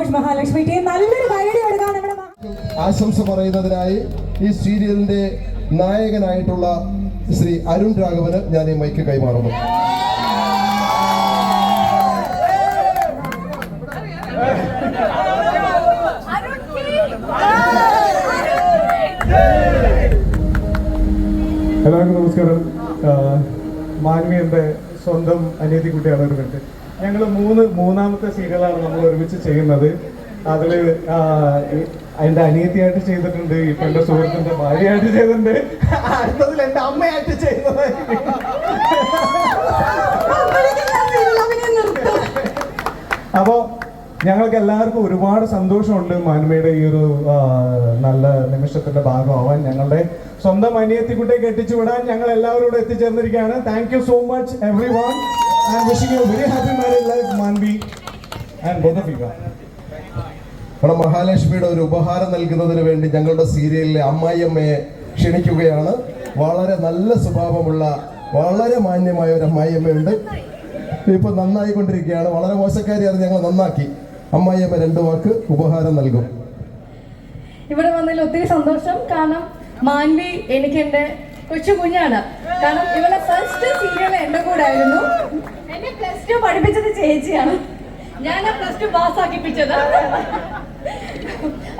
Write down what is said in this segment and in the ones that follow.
Much Mahalakshmi team. നല്ലൊരു കൈയടി കൊടുക്കാം നമ്മുടെ ആശംസ പറയുന്നതിനായി ഈ സീരിയലിന്റെ നായകനായിട്ടുള്ള ശ്രീ അരുൺ രാഘവന് ഞാൻ ഈ മൈക്ക് കൈമാറുന്നു. എല്ലാവർക്കും നമസ്കാരം. മാൻവി എൻ്റെ സ്വന്തം അനിയത്തി കുട്ടിയാണ്. ഒരു മിനിറ്റ്, ഞങ്ങൾ മൂന്നാമത്തെ സീരിയലാണ് നമ്മൾ ഒരുമിച്ച് ചെയ്യുന്നത്. അതിൽ എൻ്റെ അനിയത്തിയായിട്ട് ചെയ്തിട്ടുണ്ട്, ഇപ്പം എൻ്റെ സുഹൃത്തിൻ്റെ ഭാര്യയായിട്ട് ചെയ്തിട്ടുണ്ട്, അടുത്തതിൽ എൻ്റെ അമ്മയായിട്ട് ചെയ്യുന്നത്. അപ്പോൾ ഞങ്ങൾക്ക് എല്ലാവർക്കും ഒരുപാട് സന്തോഷമുണ്ട് മാൻവിയുടെ ഈ ഒരു നല്ല നിമിഷത്തിന്റെ ഭാഗമാവാൻ. ഞങ്ങളുടെ സ്വന്തം അനിയത്തിക്കുട്ടിയെ കെട്ടിച്ചുവിടാൻ ഞങ്ങൾ എല്ലാവരും കൂടെ എത്തിച്ചേർന്നിരിക്കുകയാണ്. Thank you so much everyone and wishing you very happy married life Manvi and both of you. നമ്മുടെ മഹാലക്ഷ്മിയുടെ ഒരു ഉപഹാരം നൽകുന്നതിന് വേണ്ടി ഞങ്ങളുടെ സീരിയലിലെ അമ്മായിയമ്മയെ ക്ഷണിക്കുകയാണ്. വളരെ നല്ല സ്വഭാവമുള്ള വളരെ മാന്യമായ ഒരു അമ്മായിയമ്മയുണ്ട്. ഇപ്പൊ നന്നായിക്കൊണ്ടിരിക്കുകയാണ്. വളരെ മോശക്കാരിയാണ്, ഞങ്ങൾ നന്നാക്കി. അമ്മായിയമ്മ 2 വാക്ക് ഉപഹാരം നൽകും. ഇവിടെ വന്നതിൽ ഒത്തിരി സന്തോഷം. കാരണം മാൻവി എനിക്ക് എൻ്റെ കൊച്ചു കുഞ്ഞാണ്. കാരണം ഇവളെ ഫസ്റ്റ് സീരിയൽ എൻ്റെ കൂടെ ആയിരുന്നു. എന്നെ +2 പഠിപ്പിച്ചത് ചേച്ചിയാണ്. ഞാൻ +2 പാസ്സാക്കിപ്പിച്ചത്.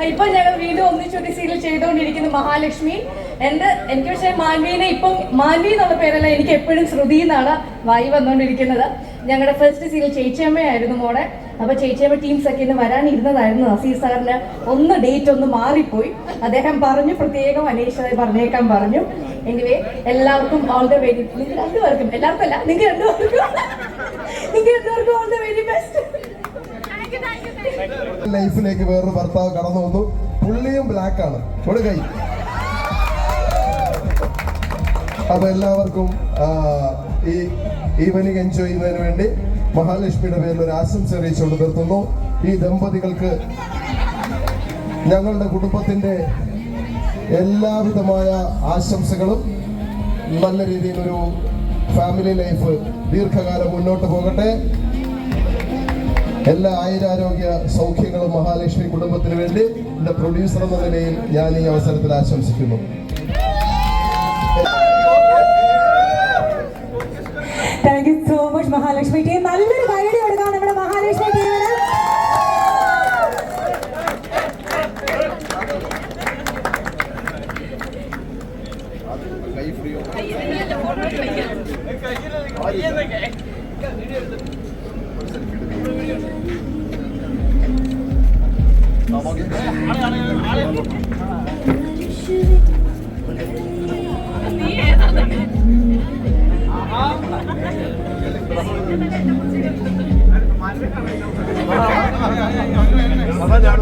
ഇപ്പൊ ഞങ്ങൾ വീണ്ടും ഒന്നിച്ചൊരു സീരിയൽ ചെയ്തുകൊണ്ടിരിക്കുന്നു മഹാലക്ഷ്മി. എനിക്ക് പക്ഷേ മാൻവിനെ ഇപ്പം മാൻവി എന്നുള്ള പേരല്ല, എനിക്ക് എപ്പോഴും ശ്രുതി എന്നാണ് വായി വന്നുകൊണ്ടിരിക്കുന്നത്. ഞങ്ങളുടെ ഫസ്റ്റ് സീരിയൽ ചേച്ചിയമ്മയായിരുന്നു മോളെ. അപ്പൊ ചേച്ചിയമ്മ ടീംസൊക്കെ ഇന്ന് വരാനിരുന്നതായിരുന്നു. നസീർ സാറിന് ഡേറ്റ് ഒന്ന് മാറിപ്പോയി. അദ്ദേഹം പറഞ്ഞു പ്രത്യേകം അന്വേഷിച്ചതായി പറഞ്ഞേക്കാൻ പറഞ്ഞു. എനിവേ എല്ലാവർക്കും ഓൾ ദ വെരി, നിങ്ങൾ രണ്ടുപേർക്കും, എല്ലാവർക്കും അല്ല, നിങ്ങൾക്ക് രണ്ടുപേർക്കും ഓൾ ദ വെരി ബെസ്റ്റ്. ലൈഫിലേക്ക് വേറൊരു ഭർത്താവ് കടന്നു വന്നു. പുള്ളിയും ബ്ലാക്കാണ്. ഒരു കൈ. അപ്പൊ എല്ലാവർക്കും ഈ ഈവനിങ് എൻജോയ് ചെയ്യുന്നതിന് വേണ്ടി മഹാലക്ഷ്മിയുടെ പേരിൽ ഒരു ആശംസ അറിയിച്ചുകൊണ്ട് നിർത്തുന്നു. ഈ ദമ്പതികൾക്ക് ഞങ്ങളുടെ കുടുംബത്തിന്റെ എല്ലാവിധമായ ആശംസകളും. നല്ല രീതിയിലൊരു ഫാമിലി ലൈഫ് ദീർഘകാലം മുന്നോട്ട് പോകട്ടെ. എല്ലാ ആയുരാരോഗ്യ സൗഖ്യങ്ങളും മഹാലക്ഷ്മി കുടുംബത്തിന് വേണ്ടി എൻ്റെ പ്രൊഡ്യൂസർ എന്ന നിലയിൽ ഞാൻ ഈ അവസരത്തിൽ ആശംസിക്കുന്നു. Thank you so much Mahalakshmi team. നല്ലൊരു കൈയടി കൊടുക്കാം നമ്മുടെ മഹാലക്ഷ്മി ടീമിന്. അതാ ഞാൻ